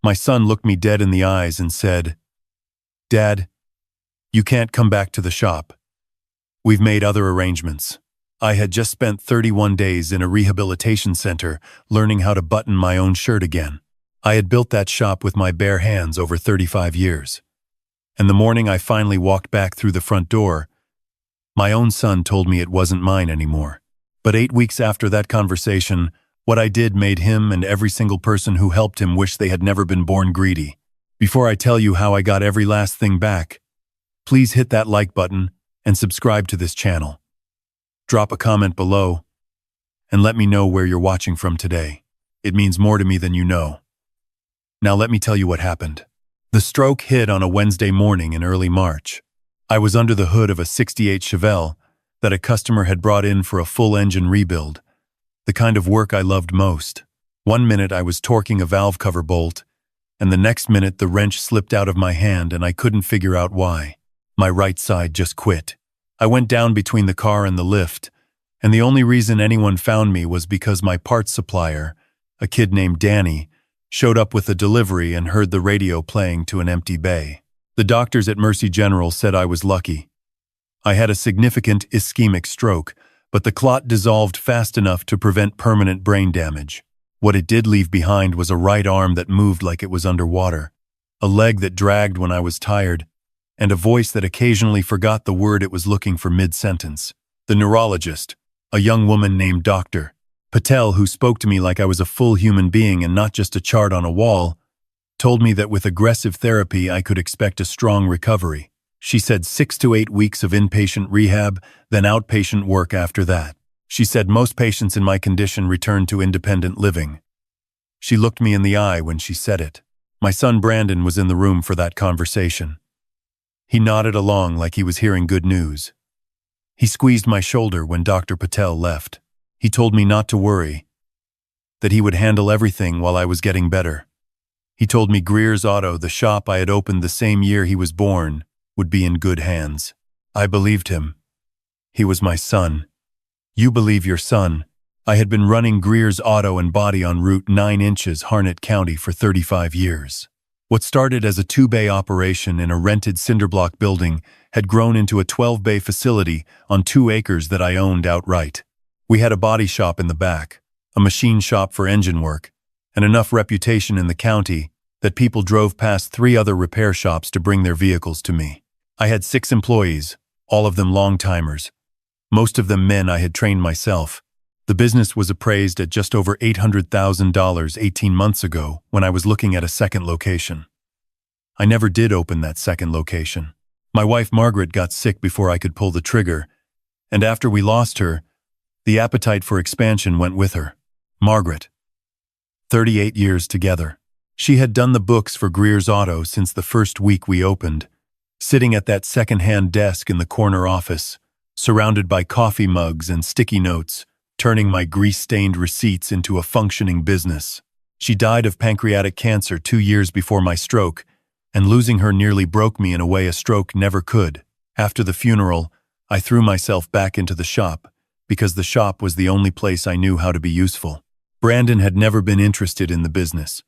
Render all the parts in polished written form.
My son looked me dead in the eyes and said, "Dad, you can't come back to the shop. We've made other arrangements." I had just spent 31 days in a rehabilitation center learning how to button my own shirt again. I had built that shop with my bare hands over 35 years. And the morning I finally walked back through the front door, my own son told me it wasn't mine anymore. But 8 weeks after that conversation, what I did made him and every single person who helped him wish they had never been born greedy. Before I tell you how I got every last thing back, please hit that like button and subscribe to this channel. Drop a comment below and let me know where you're watching from today. It means more to me than you know. Now let me tell you what happened. The stroke hit on a Wednesday morning in early March. I was under the hood of a '68 Chevelle that a customer had brought in for a full engine rebuild, the kind of work I loved most. One minute I was torquing a valve cover bolt, and the next minute the wrench slipped out of my hand and I couldn't figure out why. My right side just quit. I went down between the car and the lift, and the only reason anyone found me was because my parts supplier, a kid named Danny, showed up with a delivery and heard the radio playing to an empty bay. The doctors at Mercy General said I was lucky. I had a significant ischemic stroke, but the clot dissolved fast enough to prevent permanent brain damage. What it did leave behind was a right arm that moved like it was underwater, a leg that dragged when I was tired, and a voice that occasionally forgot the word it was looking for mid-sentence. The neurologist, a young woman named Dr. Patel, who spoke to me like I was a full human being and not just a chart on a wall, told me that with aggressive therapy I could expect a strong recovery. She said 6 to 8 weeks of inpatient rehab, then outpatient work after that. She said most patients in my condition return to independent living. She looked me in the eye when she said it. My son Brandon was in the room for that conversation. He nodded along like he was hearing good news. He squeezed my shoulder when Dr. Patel left. He told me not to worry, that he would handle everything while I was getting better. He told me Greer's Auto, the shop I had opened the same year he was born, would be in good hands. I believed him. He was my son. You believe your son. I had been running Greer's Auto and Body on Route 9 inches, Harnett County for 35 years. What started as a 2-bay operation in a rented cinderblock building had grown into a 12-bay facility on 2 acres that I owned outright. We had a body shop in the back, a machine shop for engine work, and enough reputation in the county that people drove past 3 other repair shops to bring their vehicles to me. I had 6 employees, all of them long-timers, most of them men I had trained myself. The business was appraised at just over $800,000 18 months ago when I was looking at a second location. I never did open that second location. My wife Margaret got sick before I could pull the trigger, and after we lost her, the appetite for expansion went with her. Margaret, 38 years together. She had done the books for Greer's Auto since the first week we opened, sitting at that second-hand desk in the corner office, surrounded by coffee mugs and sticky notes, turning my grease-stained receipts into a functioning business. She died of pancreatic cancer 2 years before my stroke, and losing her nearly broke me in a way a stroke never could. After the funeral, I threw myself back into the shop, because the shop was the only place I knew how to be useful. Brandon had never been interested in the business.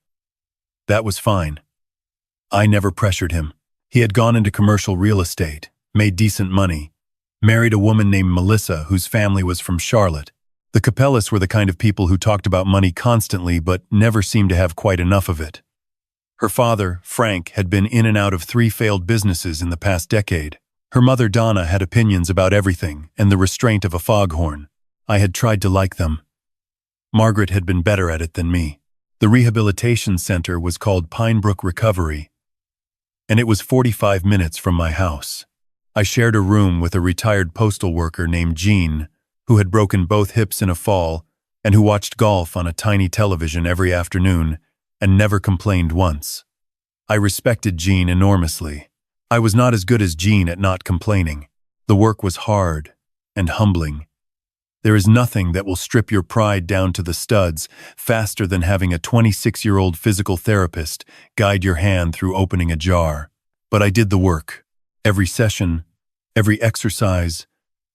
That was fine. I never pressured him. He had gone into commercial real estate, made decent money, married a woman named Melissa whose family was from Charlotte. The Capellas were the kind of people who talked about money constantly but never seemed to have quite enough of it. Her father, Frank, had been in and out of 3 failed businesses in the past decade. Her mother, Donna, had opinions about everything and the restraint of a foghorn. I had tried to like them. Margaret had been better at it than me. The rehabilitation center was called Pinebrook Recovery, and it was 45 minutes from my house. I shared a room with a retired postal worker named Jean, who had broken both hips in a fall and who watched golf on a tiny television every afternoon and never complained once. I respected Jean enormously. I was not as good as Jean at not complaining. The work was hard and humbling. There is nothing that will strip your pride down to the studs faster than having a 26-year-old physical therapist guide your hand through opening a jar. But I did the work. Every session, every exercise,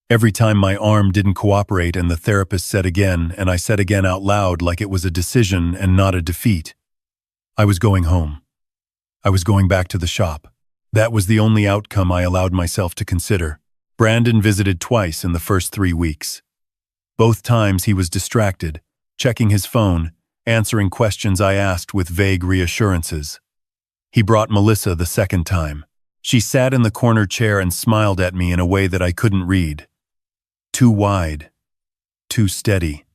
every time my arm didn't cooperate and the therapist said again and I said again out loud like it was a decision and not a defeat. I was going home. I was going back to the shop. That was the only outcome I allowed myself to consider. Brandon visited twice in the first 3 weeks. Both times he was distracted, checking his phone, answering questions I asked with vague reassurances. He brought Melissa the second time. She sat in the corner chair and smiled at me in a way that I couldn't read. Too wide. Too steady.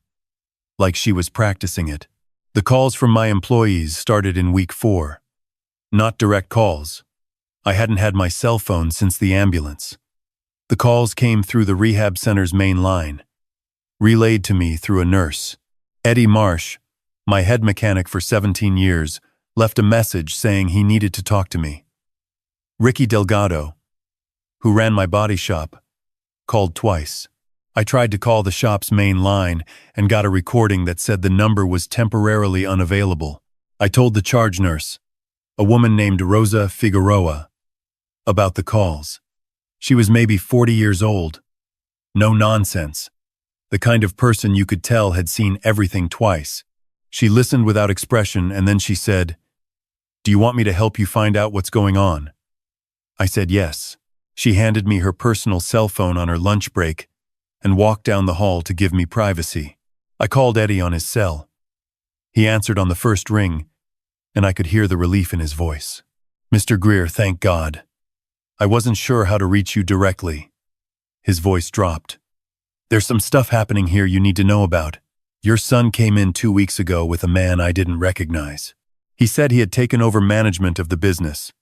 Like she was practicing it. The calls from my employees started in week 4. Not direct calls. I hadn't had my cell phone since the ambulance. The calls came through the rehab center's main line, relayed to me through a nurse. Eddie Marsh, my head mechanic for 17 years, left a message saying he needed to talk to me. Ricky Delgado, who ran my body shop, called twice. I tried to call the shop's main line and got a recording that said the number was temporarily unavailable. I told the charge nurse, a woman named Rosa Figueroa, about the calls. She was maybe 40 years old. No nonsense. The kind of person you could tell had seen everything twice. She listened without expression and then she said, "Do you want me to help you find out what's going on?" I said yes. She handed me her personal cell phone on her lunch break and walked down the hall to give me privacy. I called Eddie on his cell. He answered on the first ring, and I could hear the relief in his voice. "Mr. Greer, thank God. I wasn't sure how to reach you directly." His voice dropped. "There's some stuff happening here you need to know about. Your son came in 2 weeks ago with a man I didn't recognize. He said he had taken over management of the business.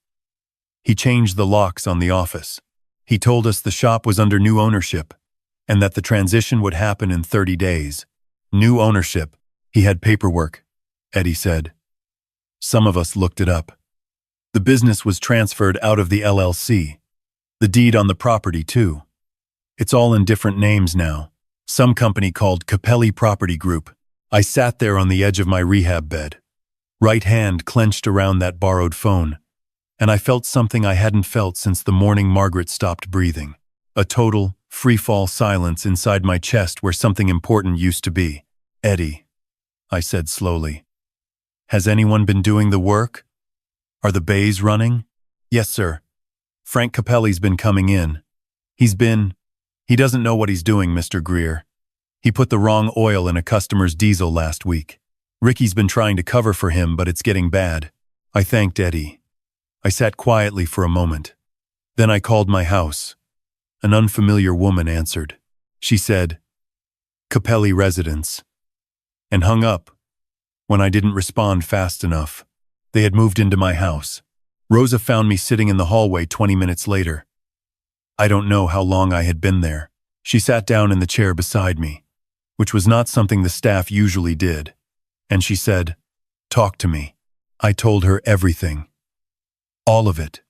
He changed the locks on the office. He told us the shop was under new ownership and that the transition would happen in 30 days. New ownership. He had paperwork," Eddie said. Some of us looked it up. The business was transferred out of the LLC. The deed on the property, too. It's all in different names now. Some company called Capelli Property Group. I sat there on the edge of my rehab bed, right hand clenched around that borrowed phone, and I felt something I hadn't felt since the morning Margaret stopped breathing. A total, free-fall silence inside my chest where something important used to be. "Eddie," I said slowly, "has anyone been doing the work? Are the bays running?" "Yes, sir. Frank Capelli's been coming in. He doesn't know what he's doing, Mr. Greer. He put the wrong oil in a customer's diesel last week. Ricky's been trying to cover for him, but it's getting bad." I thanked Eddie. I sat quietly for a moment. Then I called my house. An unfamiliar woman answered. She said, "Capelli residence," and hung up when I didn't respond fast enough. They had moved into my house. Rosa found me sitting in the hallway 20 minutes later. I don't know how long I had been there. She sat down in the chair beside me, which was not something the staff usually did, and she said, "Talk to me." I told her everything. All of it.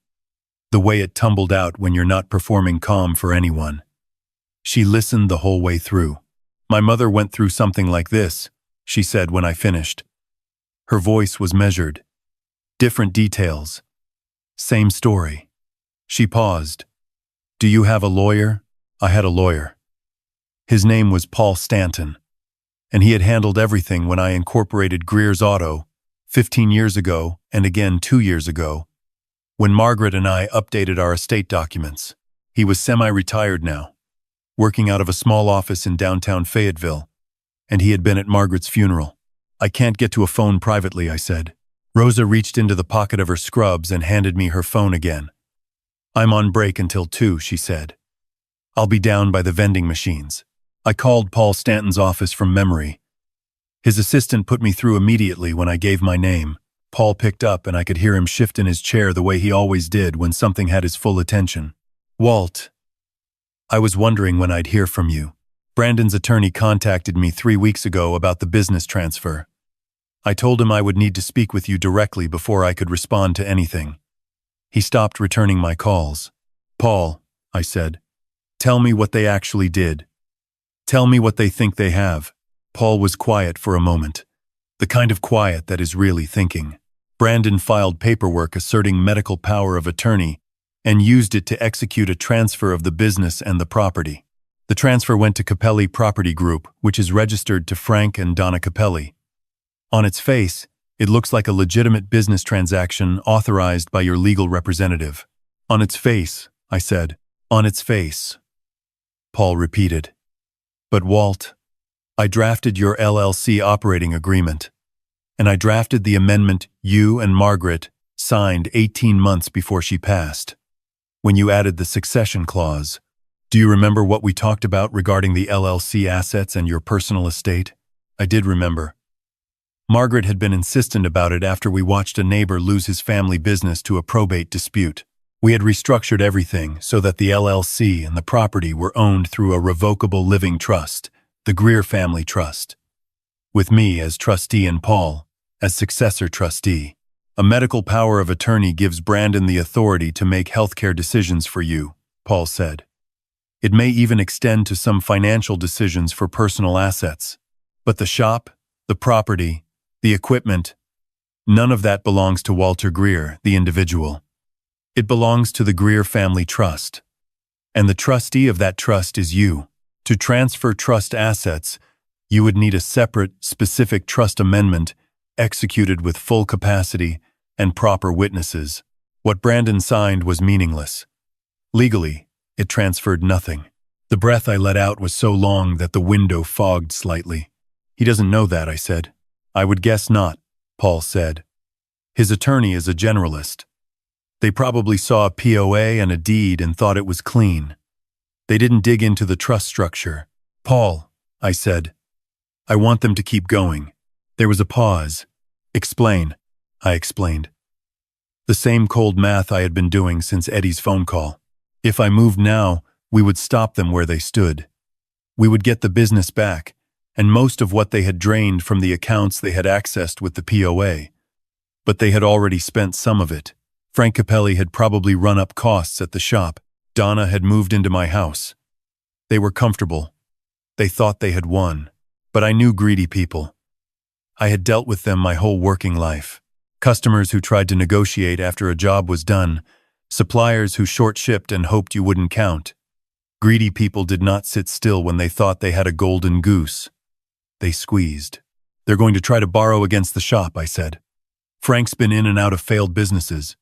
The way it tumbled out when you're not performing calm for anyone. She listened the whole way through. "My mother went through something like this," she said when I finished. Her voice was measured. Different details. Same story. She paused. "Do you have a lawyer?" I had a lawyer. His name was Paul Stanton, and he had handled everything when I incorporated Greer's Auto 15 years ago and again 2 years ago, when Margaret and I updated our estate documents. He was semi-retired now, working out of a small office in downtown Fayetteville, and he had been at Margaret's funeral. "I can't get to a phone privately," I said. Rosa reached into the pocket of her scrubs and handed me her phone again. "I'm on break until 2, she said. "I'll be down by the vending machines." I called Paul Stanton's office from memory. His assistant put me through immediately when I gave my name. Paul picked up and I could hear him shift in his chair the way he always did when something had his full attention. "Walt, I was wondering when I'd hear from you. Brandon's attorney contacted me 3 weeks ago about the business transfer. I told him I would need to speak with you directly before I could respond to anything." He stopped returning my calls. "Paul," I said, "tell me what they actually did. Tell me what they think they have." Paul was quiet for a moment, the kind of quiet that is really thinking. "Brandon filed paperwork asserting medical power of attorney and used it to execute a transfer of the business and the property. The transfer went to Capelli Property Group, which is registered to Frank and Donna Capelli. On its face, It looks like a legitimate business transaction authorized by your legal representative. On its face, I said. On its face. Paul repeated. But Walt, I drafted your LLC operating agreement, and I drafted the amendment you and Margaret signed 18 months before she passed, when you added the succession clause. Do you remember what we talked about regarding the LLC assets and your personal estate? I did remember. Margaret had been insistent about it after we watched a neighbor lose his family business to a probate dispute. We had restructured everything so that the LLC and the property were owned through a revocable living trust, the Greer family trust, with me as trustee and Paul as successor trustee. A medical power of attorney gives Brandon the authority to make healthcare decisions for you, Paul said. It may even extend to some financial decisions for personal assets. But the shop, the property, the equipment, none of that belongs to Walter Greer, the individual. It belongs to the Greer family trust. And the trustee of that trust is you. To transfer trust assets, you would need a separate, specific trust amendment executed with full capacity and proper witnesses. What Brandon signed was meaningless. Legally, it transferred nothing. The breath I let out was so long that the window fogged slightly. He doesn't know that, I said. I would guess not, Paul said. His attorney is a generalist. They probably saw a POA and a deed and thought it was clean. They didn't dig into the trust structure. Paul, I said, I want them to keep going. There was a pause. Explain, I explained. The same cold math I had been doing since Eddie's phone call. If I moved now, we would stop them where they stood. We would get the business back, and most of what they had drained from the accounts they had accessed with the POA. But they had already spent some of it. Frank Capelli had probably run up costs at the shop. Donna had moved into my house. They were comfortable. They thought they had won. But I knew greedy people. I had dealt with them my whole working life. Customers who tried to negotiate after a job was done. Suppliers who short-shipped and hoped you wouldn't count. Greedy people did not sit still when they thought they had a golden goose. They squeezed. They're going to try to borrow against the shop, I said. Frank's been in and out of failed businesses.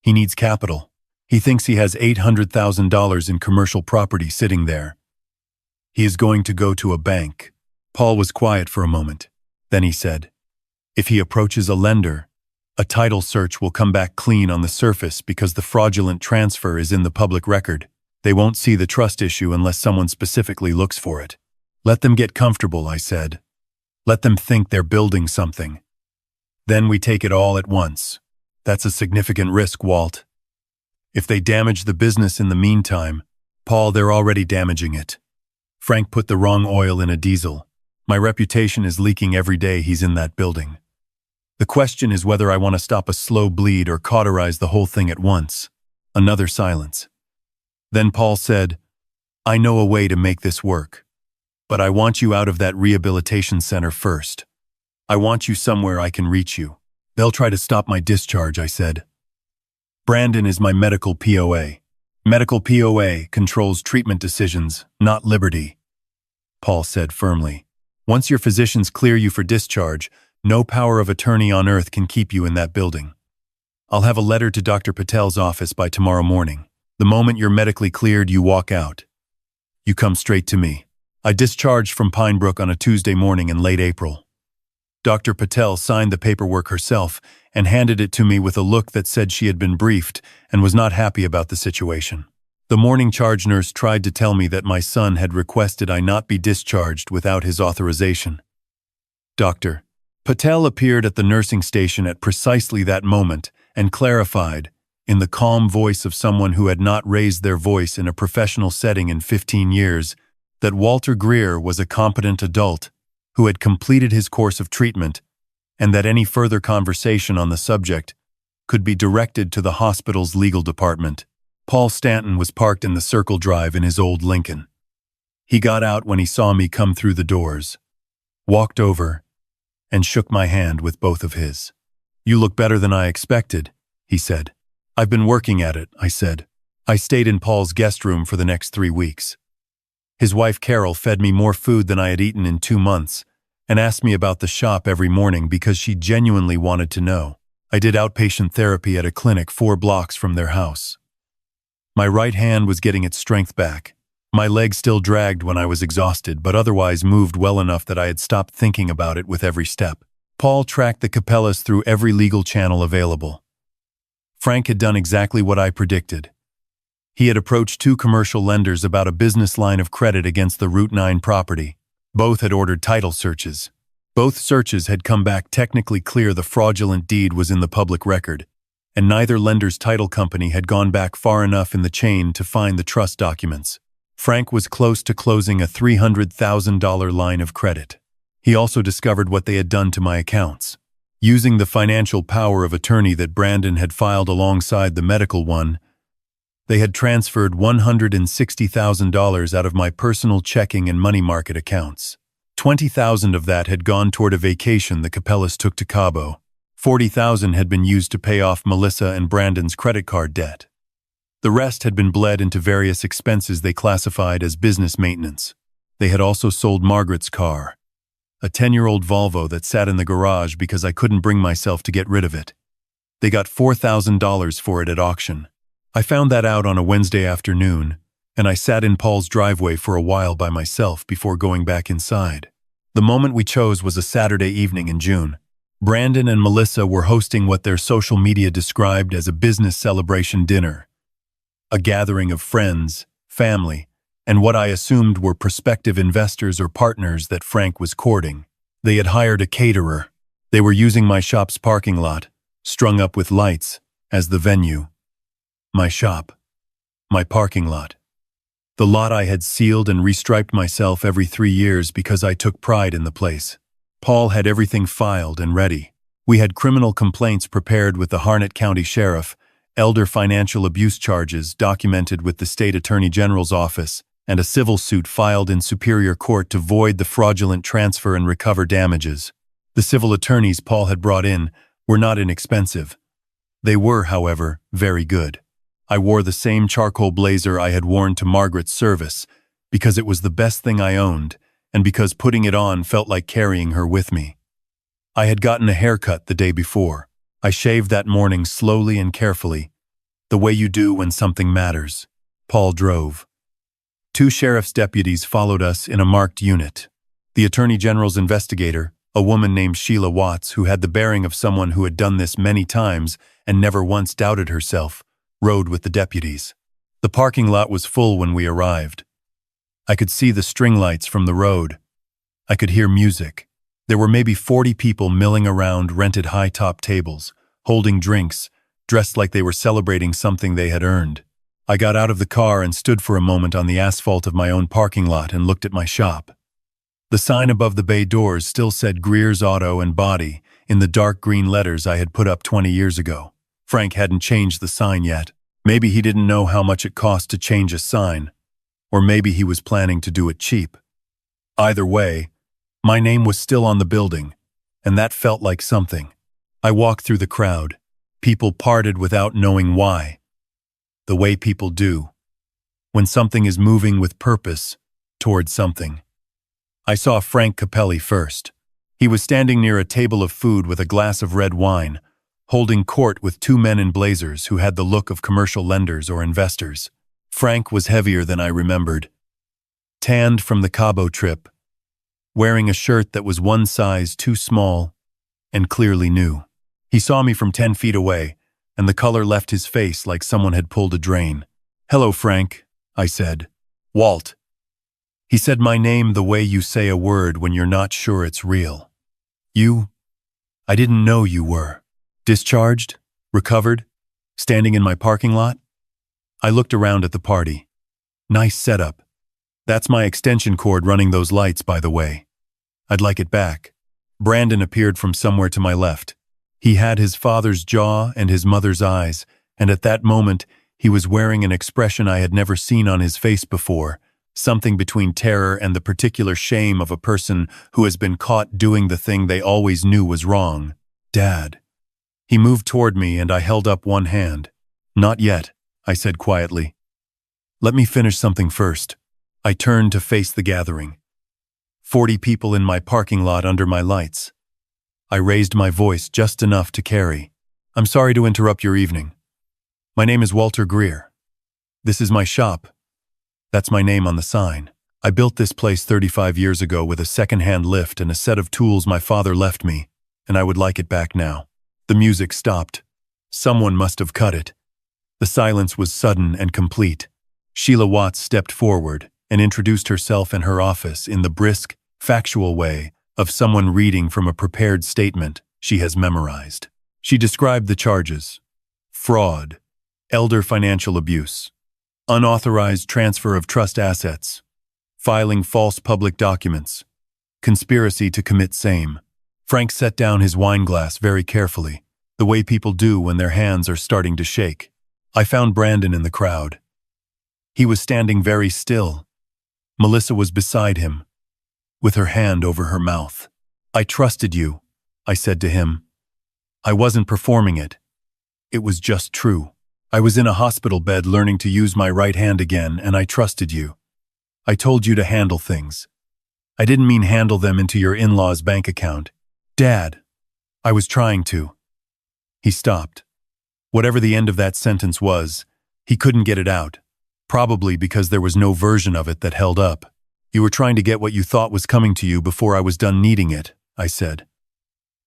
He needs capital. He thinks he has $800,000 in commercial property sitting there. He is going to go to a bank. Paul was quiet for a moment. Then he said, if he approaches a lender, a title search will come back clean on the surface because the fraudulent transfer is in the public record. They won't see the trust issue unless someone specifically looks for it. Let them get comfortable, I said. Let them think they're building something. Then we take it all at once. That's a significant risk, Walt. If they damage the business in the meantime, Paul, they're already damaging it. Frank put the wrong oil in a diesel. My reputation is leaking every day he's in that building. The question is whether I want to stop a slow bleed or cauterize the whole thing at once. Another silence. Then Paul said, I know a way to make this work. But I want you out of that rehabilitation center first. I want you somewhere I can reach you. They'll try to stop my discharge, I said. Brandon is my medical POA. Medical POA controls treatment decisions, not liberty, Paul said firmly. Once your physicians clear you for discharge, no power of attorney on earth can keep you in that building. I'll have a letter to Dr. Patel's office by tomorrow morning. The moment you're medically cleared, you walk out. You come straight to me. I discharged from Pine Brook on a Tuesday morning in late April. Dr. Patel signed the paperwork herself and handed it to me with a look that said she had been briefed and was not happy about the situation. The morning charge nurse tried to tell me that my son had requested I not be discharged without his authorization. Dr. Patel appeared at the nursing station at precisely that moment and clarified, in the calm voice of someone who had not raised their voice in a professional setting in 15 years, that Walter Greer was a competent adult who had completed his course of treatment, and that any further conversation on the subject could be directed to the hospital's legal department. Paul Stanton was parked in the Circle Drive in his old Lincoln. He got out when he saw me come through the doors, walked over, and shook my hand with both of his. You look better than I expected, he said. I've been working at it, I said. I stayed in Paul's guest room for the next 3 weeks. His wife Carol fed me more food than I had eaten in 2 months, and asked me about the shop every morning because she genuinely wanted to know. I did outpatient therapy at a clinic 4 blocks from their house. My right hand was getting its strength back. My leg still dragged when I was exhausted, but otherwise moved well enough that I had stopped thinking about it with every step. Paul tracked the Capellas through every legal channel available. Frank had done exactly what I predicted. He had approached 2 commercial lenders about a business line of credit against the Route 9 property. Both had ordered title searches. Both searches had come back technically clear the fraudulent deed was in the public record, and neither lender's title company had gone back far enough in the chain to find the trust documents. Frank was close to closing a $300,000 line of credit. He also discovered what they had done to my accounts. Using the financial power of attorney that Brandon had filed alongside the medical one, they had transferred $160,000 out of my personal checking and money market accounts. $20,000 of that had gone toward a vacation the Capellas took to Cabo. $40,000 had been used to pay off Melissa and Brandon's credit card debt. The rest had been bled into various expenses they classified as business maintenance. They had also sold Margaret's car, a 10-year-old Volvo that sat in the garage because I couldn't bring myself to get rid of it. They got $4,000 for it at auction. I found that out on a Wednesday afternoon, and I sat in Paul's driveway for a while by myself before going back inside. The moment we chose was a Saturday evening in June. Brandon and Melissa were hosting what their social media described as a business celebration dinner. A gathering of friends, family, and what I assumed were prospective investors or partners that Frank was courting. They had hired a caterer. They were using my shop's parking lot, strung up with lights, as the venue. My shop. My parking lot. The lot I had sealed and restriped myself every 3 years because I took pride in the place. Paul had everything filed and ready. We had criminal complaints prepared with the Harnett County Sheriff, elder financial abuse charges documented with the State Attorney General's office, and a civil suit filed in Superior Court to void the fraudulent transfer and recover damages. The civil attorneys Paul had brought in were not inexpensive. They were, however, very good. I wore the same charcoal blazer I had worn to Margaret's service because it was the best thing I owned, and because putting it on felt like carrying her with me. I had gotten a haircut the day before. I shaved that morning slowly and carefully, the way you do when something matters. Paul drove. 2 sheriff's deputies followed us in a marked unit. The Attorney General's investigator, a woman named Sheila Watts, who had the bearing of someone who had done this many times and never once doubted herself, rode with the deputies. The parking lot was full when we arrived. I could see the string lights from the road. I could hear music. There were maybe 40 people milling around rented high-top tables, holding drinks, dressed like they were celebrating something they had earned. I got out of the car and stood for a moment on the asphalt of my own parking lot and looked at my shop. The sign above the bay doors still said Greer's Auto and Body in the dark green letters I had put up 20 years ago. Frank hadn't changed the sign yet. Maybe he didn't know how much it cost to change a sign, or maybe he was planning to do it cheap. Either way, my name was still on the building, and that felt like something. I walked through the crowd. People parted without knowing why. The way people do, when something is moving with purpose towards something. I saw Frank Capelli first. He was standing near a table of food with a glass of red wine, holding court with 2 men in blazers who had the look of commercial lenders or investors. Frank was heavier than I remembered, tanned from the Cabo trip, wearing a shirt that was 1 size too small and clearly new. He saw me from 10 feet away, and the color left his face like someone had pulled a drain. "Hello, Frank," I said. "Walt." He said my name the way you say a word when you're not sure it's real. "You? I didn't know you were. Discharged? Recovered? Standing in my parking lot?" I looked around at the party. Nice setup. That's my extension cord running those lights, by the way. I'd like it back. Brandon appeared from somewhere to my left. He had his father's jaw and his mother's eyes, and at that moment, he was wearing an expression I had never seen on his face before, something between terror and the particular shame of a person who has been caught doing the thing they always knew was wrong. "Dad." He moved toward me and I held up one hand. "Not yet," I said quietly. "Let me finish something first." I turned to face the gathering. 40 people in my parking lot under my lights. I raised my voice just enough to carry. I'm sorry to interrupt your evening. My name is Walter Greer. This is my shop. That's my name on the sign. I built this place 35 years ago with a second-hand lift and a set of tools my father left me, and I would like it back now. The music stopped. Someone must have cut it. The silence was sudden and complete. Sheila Watts stepped forward and introduced herself and her office in the brisk, factual way of someone reading from a prepared statement she has memorized. She described the charges: fraud, elder financial abuse, unauthorized transfer of trust assets, filing false public documents, conspiracy to commit same. Frank set down his wine glass very carefully, the way people do when their hands are starting to shake. I found Brandon in the crowd. He was standing very still. Melissa was beside him, with her hand over her mouth. I trusted you, I said to him. I wasn't performing it. It was just true. I was in a hospital bed learning to use my right hand again, and I trusted you. I told you to handle things. I didn't mean handle them into your in-laws' bank account. Dad, I was trying to. He stopped. Whatever the end of that sentence was, he couldn't get it out, probably because there was no version of it that held up. You were trying to get what you thought was coming to you before I was done needing it, I said.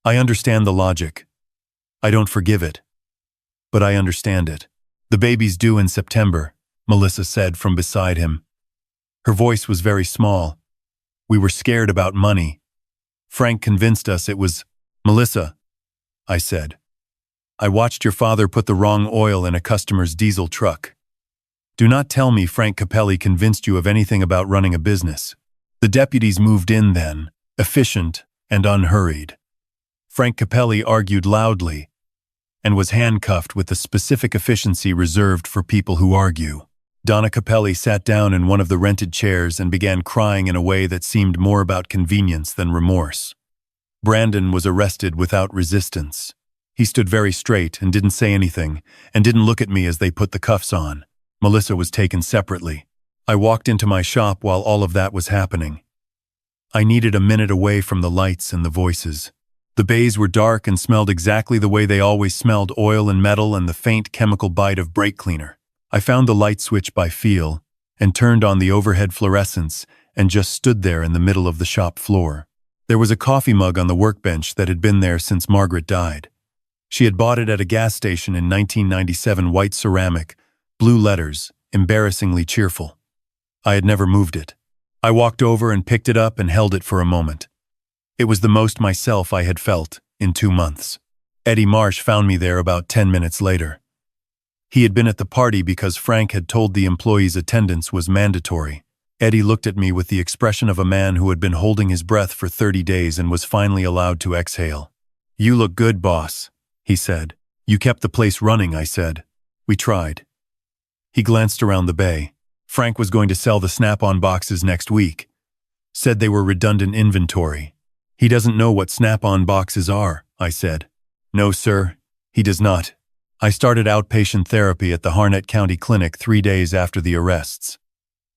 I understand the logic. I don't forgive it. But I understand it. The baby's due in September, Melissa said from beside him. Her voice was very small. We were scared about money. Frank convinced us it was Melissa, I said. I watched your father put the wrong oil in a customer's diesel truck. Do not tell me Frank Capelli convinced you of anything about running a business. The deputies moved in then, efficient and unhurried. Frank Capelli argued loudly and was handcuffed with the specific efficiency reserved for people who argue. Donna Capelli sat down in one of the rented chairs and began crying in a way that seemed more about convenience than remorse. Brandon was arrested without resistance. He stood very straight and didn't say anything, and didn't look at me as they put the cuffs on. Melissa was taken separately. I walked into my shop while all of that was happening. I needed a minute away from the lights and the voices. The bays were dark and smelled exactly the way they always smelled: oil and metal and the faint chemical bite of brake cleaner. I found the light switch by feel and turned on the overhead fluorescence and just stood there in the middle of the shop floor. There was a coffee mug on the workbench that had been there since Margaret died. She had bought it at a gas station in 1997, white ceramic, blue letters, embarrassingly cheerful. I had never moved it. I walked over and picked it up and held it for a moment. It was the most myself I had felt in 2 months. Eddie Marsh found me there about 10 minutes later. He had been at the party because Frank had told the employees attendance was mandatory. Eddie looked at me with the expression of a man who had been holding his breath for 30 days and was finally allowed to exhale. You look good, boss, he said. You kept the place running, I said. We tried. He glanced around the bay. Frank was going to sell the Snap-on boxes next week. Said they were redundant inventory. He doesn't know what Snap-on boxes are, I said. No, sir, he does not. I started outpatient therapy at the Harnett County Clinic 3 days after the arrests.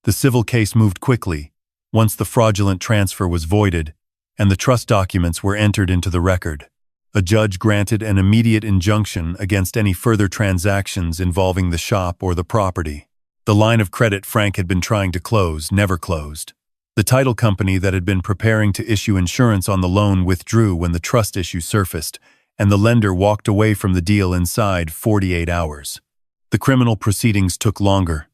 The civil case moved quickly, once the fraudulent transfer was voided, and the trust documents were entered into the record. A judge granted an immediate injunction against any further transactions involving the shop or the property. The line of credit Frank had been trying to close never closed. The title company that had been preparing to issue insurance on the loan withdrew when the trust issue surfaced, and the lender walked away from the deal inside 48 hours. The criminal proceedings took longer,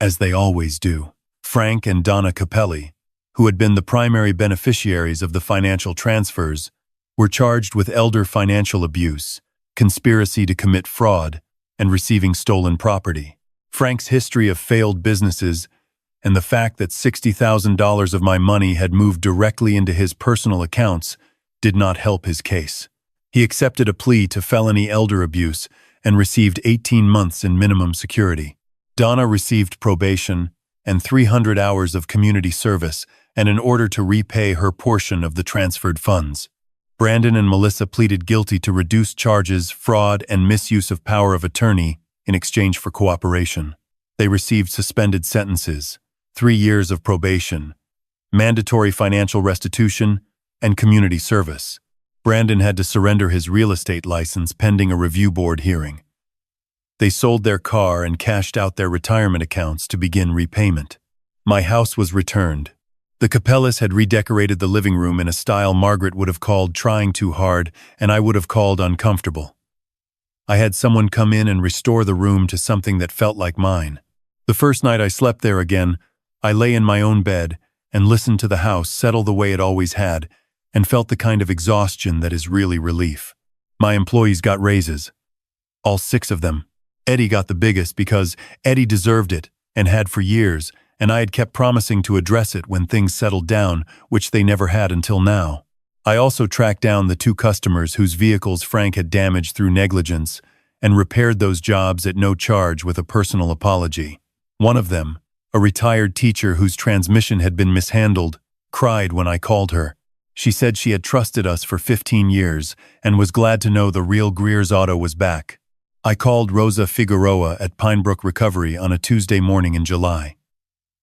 as they always do. Frank and Donna Capelli, who had been the primary beneficiaries of the financial transfers, were charged with elder financial abuse, conspiracy to commit fraud, and receiving stolen property. Frank's history of failed businesses and the fact that $60,000 of my money had moved directly into his personal accounts did not help his case. He accepted a plea to felony elder abuse and received 18 months in minimum security. Donna received probation and 300 hours of community service and an order to repay her portion of the transferred funds. Brandon and Melissa pleaded guilty to reduced charges, fraud, and misuse of power of attorney in exchange for cooperation. They received suspended sentences, 3 years of probation, mandatory financial restitution, and community service. Brandon had to surrender his real estate license pending a review board hearing. They sold their car and cashed out their retirement accounts to begin repayment. My house was returned. The Capellas had redecorated the living room in a style Margaret would have called trying too hard, and I would have called uncomfortable. I had someone come in and restore the room to something that felt like mine. The first night I slept there again, I lay in my own bed and listened to the house settle the way it always had, and felt the kind of exhaustion that is really relief. My employees got raises. All 6 of them. Eddie got the biggest because Eddie deserved it and had for years, and I had kept promising to address it when things settled down, which they never had until now. I also tracked down the 2 customers whose vehicles Frank had damaged through negligence and repaired those jobs at no charge with a personal apology. One of them, a retired teacher whose transmission had been mishandled, cried when I called her. She said she had trusted us for 15 years and was glad to know the real Greer's auto was back. I called Rosa Figueroa at Pinebrook Recovery on a Tuesday morning in July.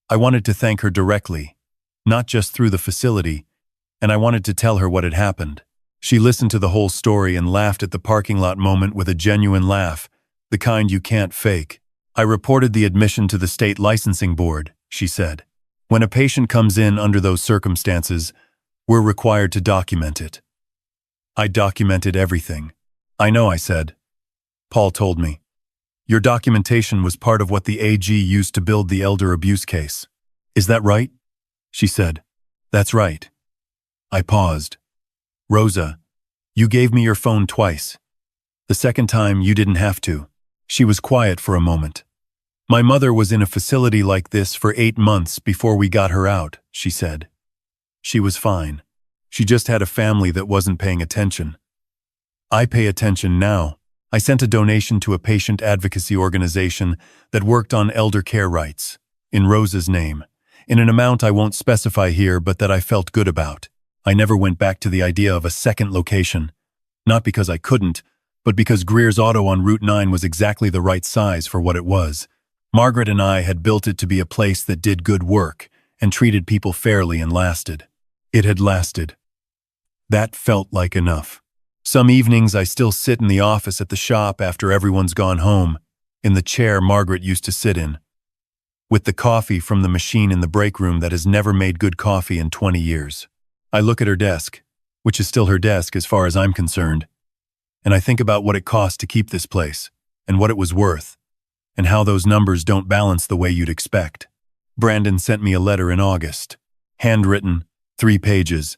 I wanted to thank her directly, not just through the facility, and I wanted to tell her what had happened. She listened to the whole story and laughed at the parking lot moment with a genuine laugh, the kind you can't fake. I reported the admission to the state licensing board, she said. When a patient comes in under those circumstances, we're required to document it. I documented everything. I know, I said. Paul told me. Your documentation was part of what the AG used to build the elder abuse case. Is that right? She said. That's right. I paused. Rosa, you gave me your phone twice. The second time you didn't have to. She was quiet for a moment. My mother was in a facility like this for 8 months before we got her out, she said. She was fine. She just had a family that wasn't paying attention. I pay attention now. I sent a donation to a patient advocacy organization that worked on elder care rights, in Rosa's name, in an amount I won't specify here but that I felt good about. I never went back to the idea of a second location, not because I couldn't, but because Greer's Auto on Route 9 was exactly the right size for what it was. Margaret and I had built it to be a place that did good work and treated people fairly and lasted. It had lasted. That felt like enough. Some evenings I still sit in the office at the shop after everyone's gone home, in the chair Margaret used to sit in, with the coffee from the machine in the break room that has never made good coffee in 20 years. I look at her desk, which is still her desk as far as I'm concerned, and I think about what it cost to keep this place, and what it was worth, and how those numbers don't balance the way you'd expect. Brandon sent me a letter in August, handwritten, 3 pages,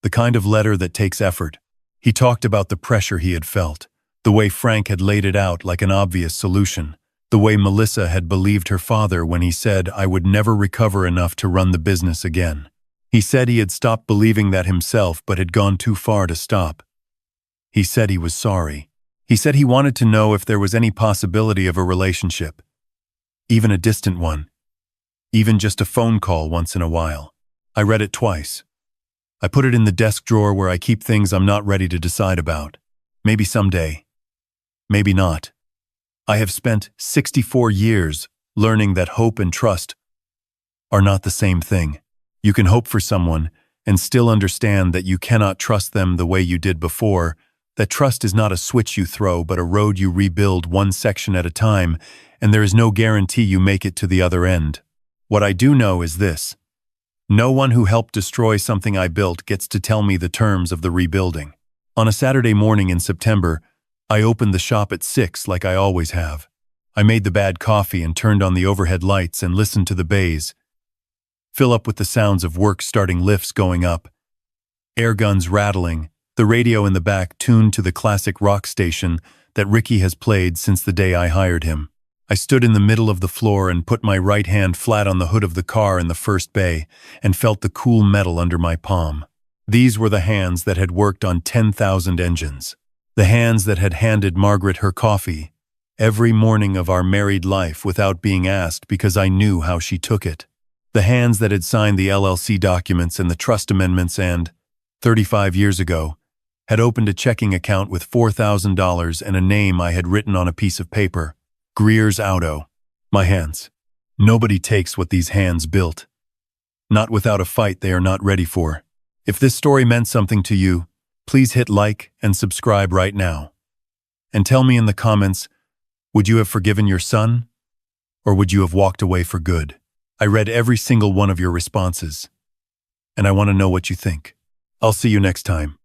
the kind of letter that takes effort. He talked about the pressure he had felt, the way Frank had laid it out like an obvious solution, the way Melissa had believed her father when he said I would never recover enough to run the business again. He said he had stopped believing that himself but had gone too far to stop. He said he was sorry. He said he wanted to know if there was any possibility of a relationship, even a distant one, even just a phone call once in a while. I read it twice. I put it in the desk drawer where I keep things I'm not ready to decide about. Maybe someday. Maybe not. I have spent 64 years learning that hope and trust are not the same thing. You can hope for someone and still understand that you cannot trust them the way you did before, that trust is not a switch you throw but a road you rebuild one section at a time, and there is no guarantee you make it to the other end. What I do know is this. No one who helped destroy something I built gets to tell me the terms of the rebuilding. On a Saturday morning in September, I opened the shop at 6 like I always have. I made the bad coffee and turned on the overhead lights and listened to the bays fill up with the sounds of work starting lifts going up, air guns rattling, the radio in the back tuned to the classic rock station that Ricky has played since the day I hired him. I stood in the middle of the floor and put my right hand flat on the hood of the car in the first bay and felt the cool metal under my palm. These were the hands that had worked on 10,000 engines. The hands that had handed Margaret her coffee every morning of our married life without being asked because I knew how she took it. The hands that had signed the LLC documents and the trust amendments and, 35 years ago, had opened a checking account with $4,000 and a name I had written on a piece of paper. Greer's Auto. My hands. Nobody takes what these hands built. not without a fight they are not ready for. If this story meant something to you, please hit like and subscribe right now. And tell me in the comments, would you have forgiven your son? Or would you have walked away for good? I read every single one of your responses, and I want to know what you think. I'll see you next time.